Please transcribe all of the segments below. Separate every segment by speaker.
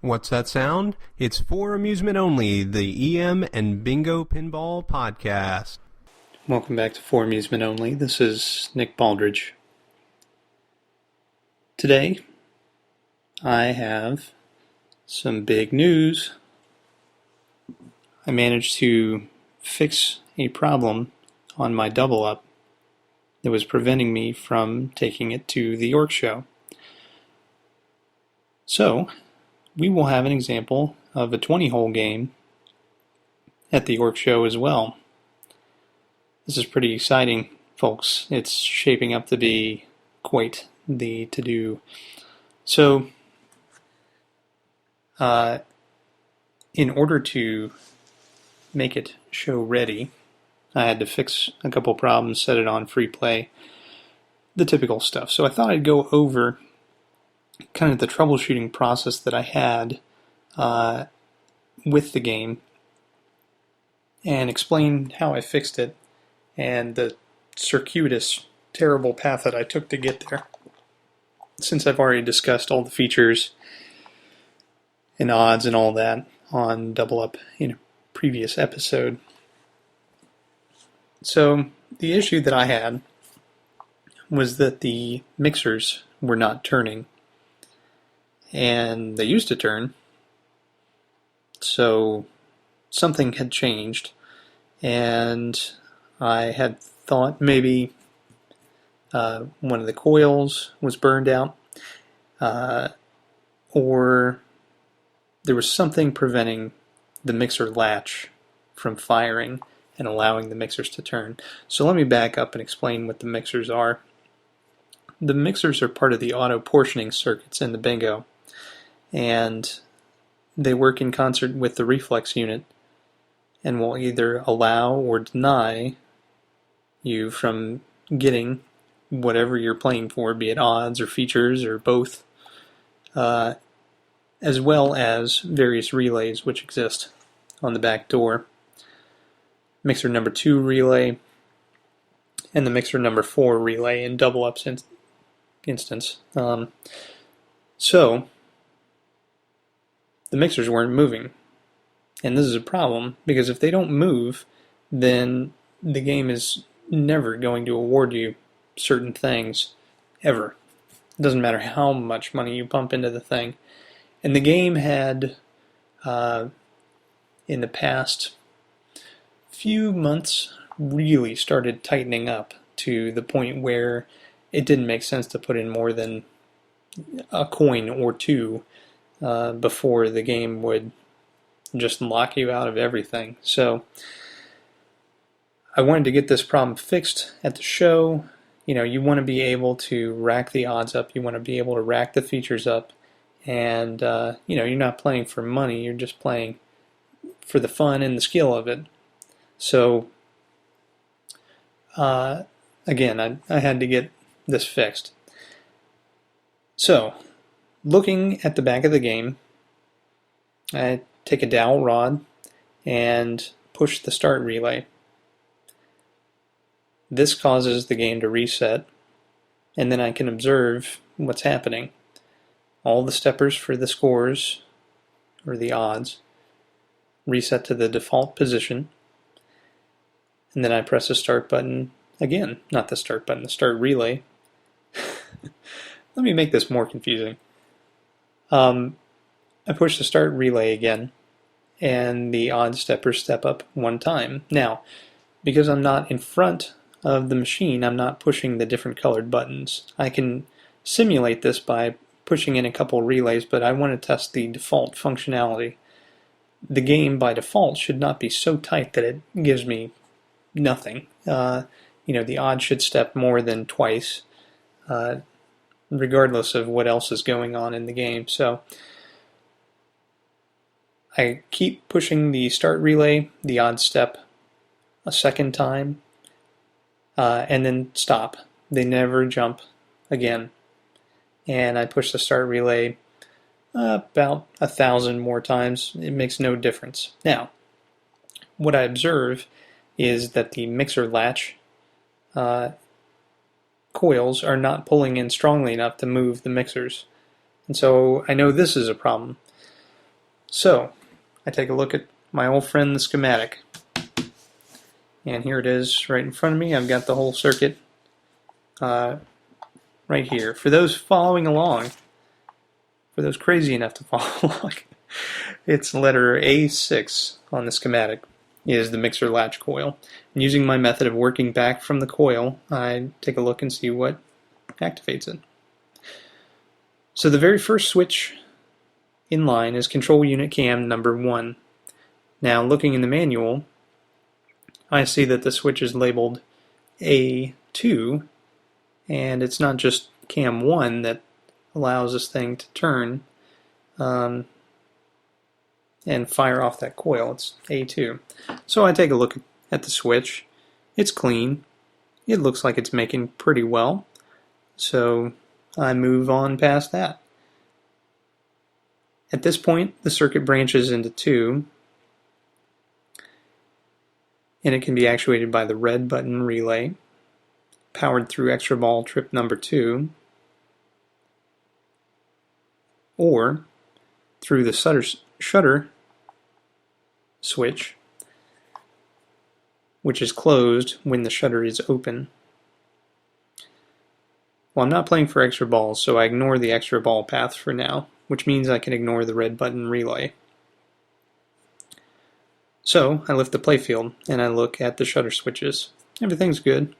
Speaker 1: What's that sound? It's for amusement only, the EM and Bingo Pinball Podcast.
Speaker 2: Welcome back to For Amusement Only. This is Nick Baldridge. Today, I have some big news. I managed to fix a problem on my double-up that was preventing me from taking it to the York Show. So, we will have an example of a 20-hole game at the York Show as well. This is pretty exciting, folks. It's shaping up to be quite the to-do. So, in order to make it show ready, I had to fix a couple problems, set it on free play, the typical stuff. So I thought I'd go over kind of the troubleshooting process that I had with the game and explain how I fixed it and the circuitous, terrible path that I took to get there. Since I've already discussed all the features and odds and all that on Double Up in a previous episode. So the issue that I had was that the mixers were not turning. And they used to turn, so something had changed, and I had thought maybe one of the coils was burned out, or there was something preventing the mixer latch from firing and allowing the mixers to turn. So let me back up and explain what the mixers are. The mixers are part of the auto portioning circuits in the bingo, and they work in concert with the reflex unit and will either allow or deny you from getting whatever you're playing for, be it odds or features or both, as well as various relays which exist on the back door. Mixer number 2 relay and the mixer number 4 relay in double ups instance. So the mixers weren't moving. And this is a problem, because if they don't move, then the game is never going to award you certain things, ever. It doesn't matter how much money you pump into the thing. And the game had, in the past few months, really started tightening up to the point where it didn't make sense to put in more than a coin or two before the game would just lock you out of everything. So I wanted to get this problem fixed at the show. You know, you want to be able to rack the odds up, you want to be able to rack the features up, and you're not playing for money, you're just playing for the fun and the skill of it. So again, I had to get this fixed. So, looking at the back of the game, I take a dowel rod and push the start relay. This causes the game to reset, and then I can observe what's happening. All the steppers for the scores, or the odds, reset to the default position, and then I press the start button again. Not the start button, the start relay. Let me make this more confusing. I push the start relay again, and the odd steppers step up one time. Now, because I'm not in front of the machine, I'm not pushing the different colored buttons. I can simulate this by pushing in a couple relays, but I want to test the default functionality. The game, by default, should not be so tight that it gives me nothing. The odd should step more than twice, regardless of what else is going on in the game. So I keep pushing the start relay, the odd step, a second time, and then stop. They never jump again. And I push the start relay about 1,000 more times. It makes no difference. Now, what I observe is that the mixer latch coils are not pulling in strongly enough to move the mixers. And so I know this is a problem. So I take a look at my old friend the schematic, and here it is right in front of me. I've got the whole circuit right here. For those following along, for those crazy enough to follow along, it's letter A6 on the schematic is the mixer latch coil. And using my method of working back from the coil, I take a look and see what activates it. So the very first switch in line is control unit cam number 1. Now looking in the manual, I see that the switch is labeled A2, and it's not just cam 1 that allows this thing to turn and fire off that coil. It's A2. So I take a look at the switch. It's clean. It looks like it's making pretty well. So I move on past that. At this point, the circuit branches into two, and it can be actuated by the red button relay, powered through extra ball trip number 2, or through the shutter switch, which is closed when the shutter is open. Well, I'm not playing for extra balls, so I ignore the extra ball path for now, which means I can ignore the red button relay. So I lift the playfield and I look at the shutter switches. Everything's good.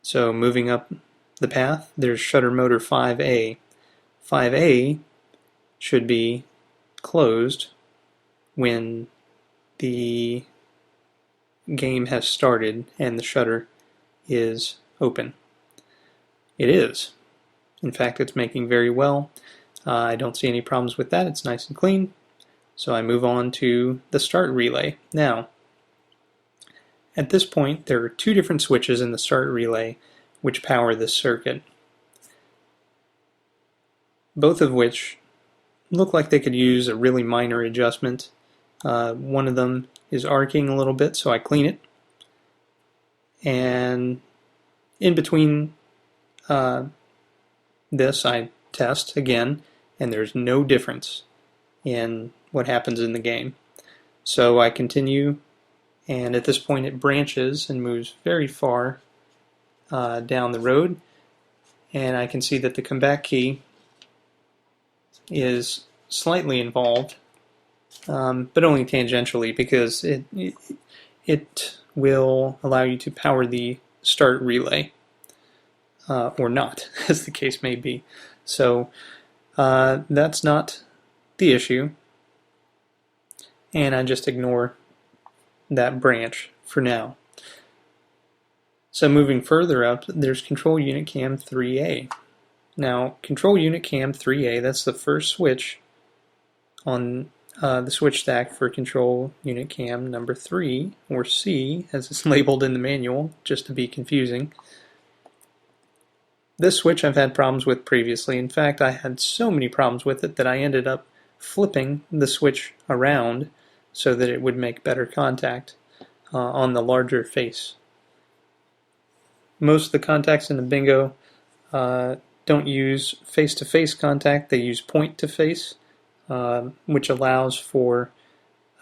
Speaker 2: So moving up the path, there's shutter motor 5A. 5A should be closed when the game has started and the shutter is open. It is. In fact, it's making very well. I don't see any problems with that. It's nice and clean. So I move on to the start relay. Now, at this point, there are two different switches in the start relay which power this circuit, both of which look like they could use a really minor adjustment. One of them is arcing a little bit, so I clean it. And in between this, I test again, and there's no difference in what happens in the game. So I continue, and at this point it branches and moves very far down the road, and I can see that the comeback key is slightly involved, but only tangentially, because it will allow you to power the start relay, or not, as the case may be. So that's not the issue, and I just ignore that branch for now. So moving further up, there's control unit cam 3A. Now, control unit cam 3A, that's the first switch on the switch stack for control unit cam number 3, or C, as it's labeled in the manual, just to be confusing. This switch I've had problems with previously. In fact, I had so many problems with it that I ended up flipping the switch around so that it would make better contact on the larger face. Most of the contacts in the bingo don't use face-to-face contact, they use point-to-face, which allows for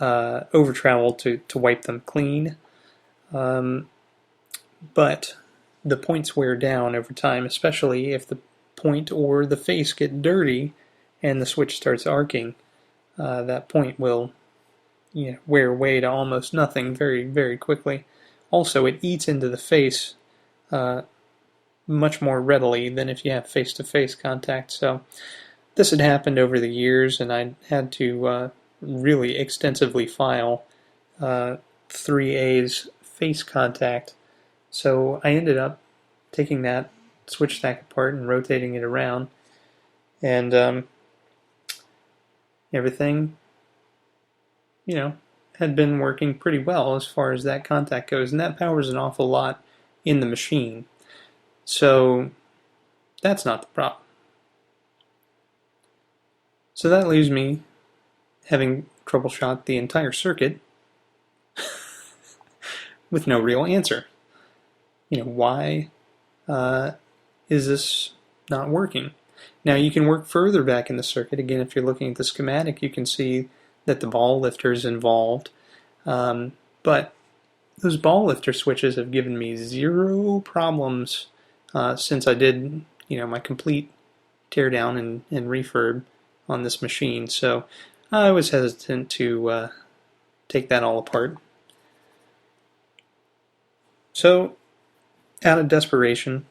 Speaker 2: over travel to wipe them clean. But the points wear down over time, especially if the point or the face get dirty and the switch starts arcing. That point will wear away to almost nothing very, very quickly. Also, it eats into the face much more readily than if you have face-to-face contact. So this had happened over the years, and I had to really extensively file 3A's face contact. So I ended up taking that switch stack apart and rotating it around, and everything, had been working pretty well as far as that contact goes, and that powers an awful lot in the machine. So that's not the problem. So that leaves me having troubleshot the entire circuit with no real answer. Why is this not working? Now you can work further back in the circuit. Again, if you're looking at the schematic, you can see that the ball lifter is involved. But those ball lifter switches have given me zero problems since I did, my complete teardown and refurb on this machine. So I was hesitant to take that all apart. So, out of desperation,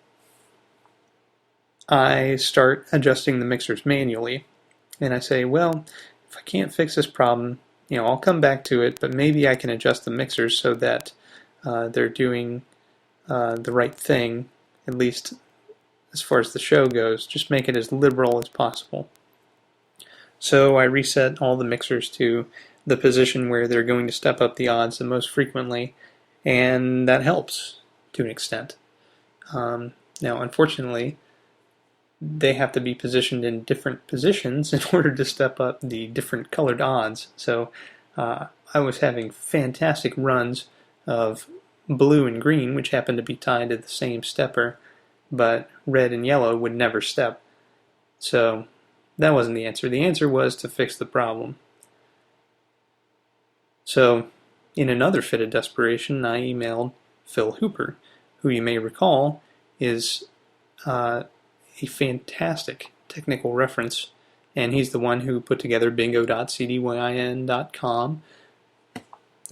Speaker 2: I start adjusting the mixers manually. And I say, well, if I can't fix this problem, I'll come back to it, but maybe I can adjust the mixers so that they're doing the right thing, at least as far as the show goes. Just make it as liberal as possible. So I reset all the mixers to the position where they're going to step up the odds the most frequently, and that helps to an extent. Now, unfortunately, they have to be positioned in different positions in order to step up the different colored odds. So I was having fantastic runs of blue and green, which happened to be tied to the same stepper, but red and yellow would never step. So that wasn't the answer. The answer was to fix the problem. So in another fit of desperation, I emailed Phil Hooper, who you may recall is a fantastic technical reference, and he's the one who put together bingo.cdyn.com.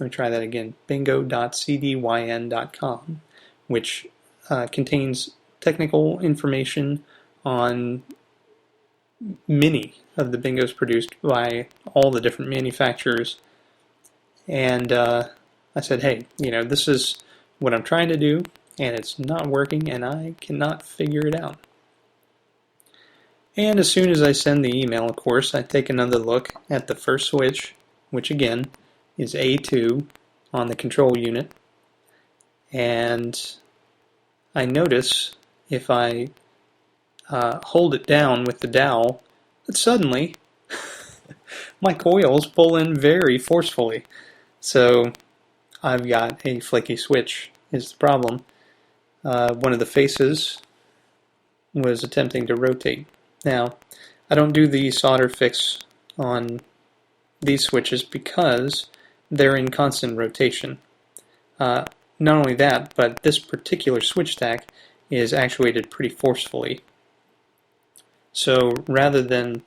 Speaker 2: Let me try that again, bingo.cdyn.com, which contains technical information on many of the bingos produced by all the different manufacturers. And I said, hey, this is what I'm trying to do, and it's not working, and I cannot figure it out. And as soon as I send the email, of course, I take another look at the first switch, which again is A2 on the control unit. And I notice if I hold it down with the dowel, that suddenly my coils pull in very forcefully. So I've got a flaky switch is the problem. One of the faces was attempting to rotate. Now, I don't do the solder fix on these switches because they're in constant rotation. Not only that, but this particular switch stack is actuated pretty forcefully. So rather than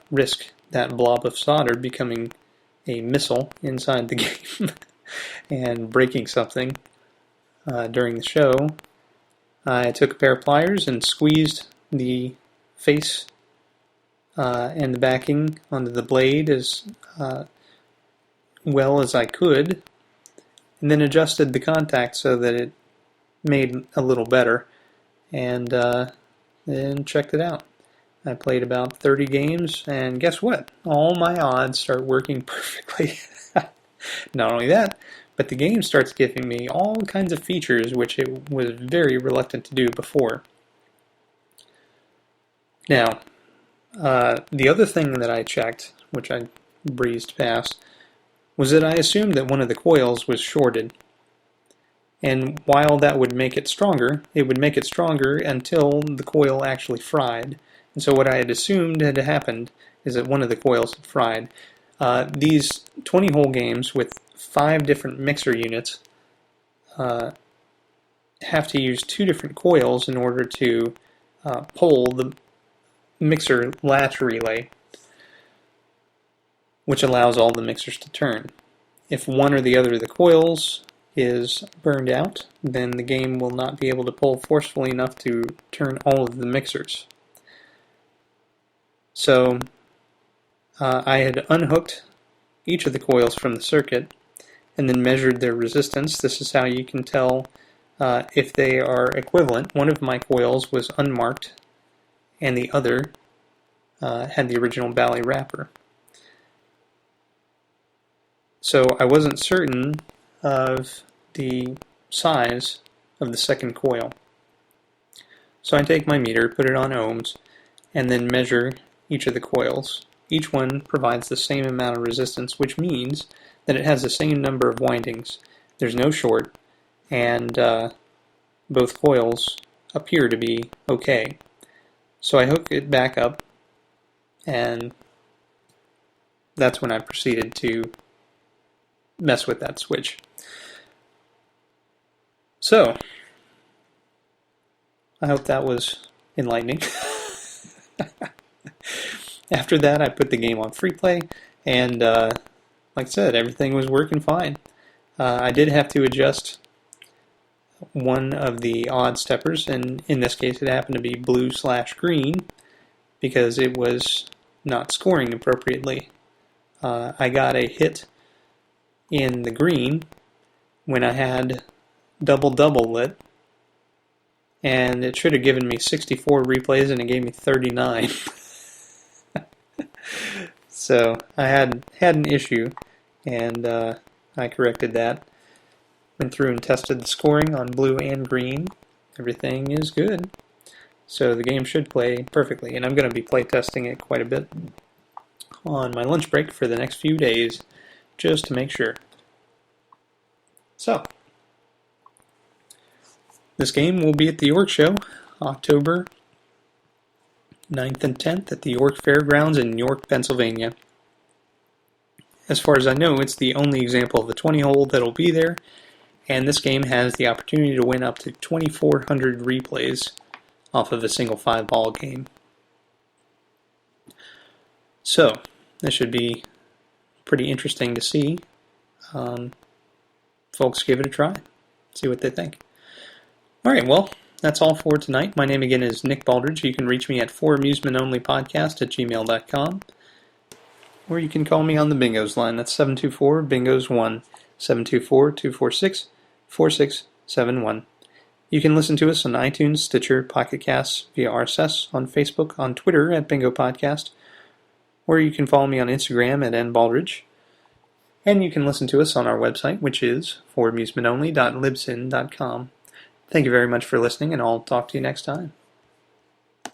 Speaker 2: risk that blob of solder becoming a missile inside the game and breaking something during the show, I took a pair of pliers and squeezed the face and the backing onto the blade as well as I could, and then adjusted the contact so that it made a little better, and then checked it out. I played about 30 games, and guess what? All my odds start working perfectly. Not only that, but the game starts giving me all kinds of features which it was very reluctant to do before. Now, the other thing that I checked, which I breezed past, was that I assumed that one of the coils was shorted. And while that would make it stronger, it would make it stronger until the coil actually fried. And so what I had assumed had happened is that one of the coils had fried. These 20-hole games with 5 different mixer units have to use 2 different coils in order to pull the mixer latch relay, which allows all the mixers to turn. If one or the other of the coils is burned out, then the game will not be able to pull forcefully enough to turn all of the mixers. So I had unhooked each of the coils from the circuit and then measured their resistance. This is how you can tell if they are equivalent. One of my coils was unmarked and the other had the original Bally wrapper. So I wasn't certain of the size of the second coil. So I take my meter, put it on ohms, and then measure each of the coils. Each one provides the same amount of resistance, which means that it has the same number of windings. There's no short, and both coils appear to be okay. So I hook it back up, and that's when I proceeded to mess with that switch. So, I hope that was enlightening. After that, I put the game on free play, and like I said, everything was working fine. I did have to adjust one of the odd steppers, and in this case it happened to be blue/green because it was not scoring appropriately. I got a hit in the green when I had double lit, and it should have given me 64 replays, and it gave me 39. So I had an issue, and I corrected that. Went through and tested the scoring on blue and green. Everything is good. So the game should play perfectly, and I'm going to be play testing it quite a bit on my lunch break for the next few days, just to make sure. So, this game will be at the York Show, October 9th and 10th at the York Fairgrounds in York, Pennsylvania. As far as I know, it's the only example of the 20-hole that'll be there, and this game has the opportunity to win up to 2,400 replays off of a single 5-ball game. So, this should be pretty interesting to see. Folks, give it a try. See what they think. Alright, well, that's all for tonight. My name again is Nick Baldridge. You can reach me at foramusementonlypodcast@gmail.com. Or you can call me on the Bingos line. That's 724-BINGOS1, 724-246-4671. You can listen to us on iTunes, Stitcher, Pocket Casts, via RSS, on Facebook, on Twitter at Bingo Podcast, or you can follow me on Instagram at nbaldridge. And you can listen to us on our website, which is foramusementonly.libsyn.com. Thank you very much for listening, and I'll talk to you next time.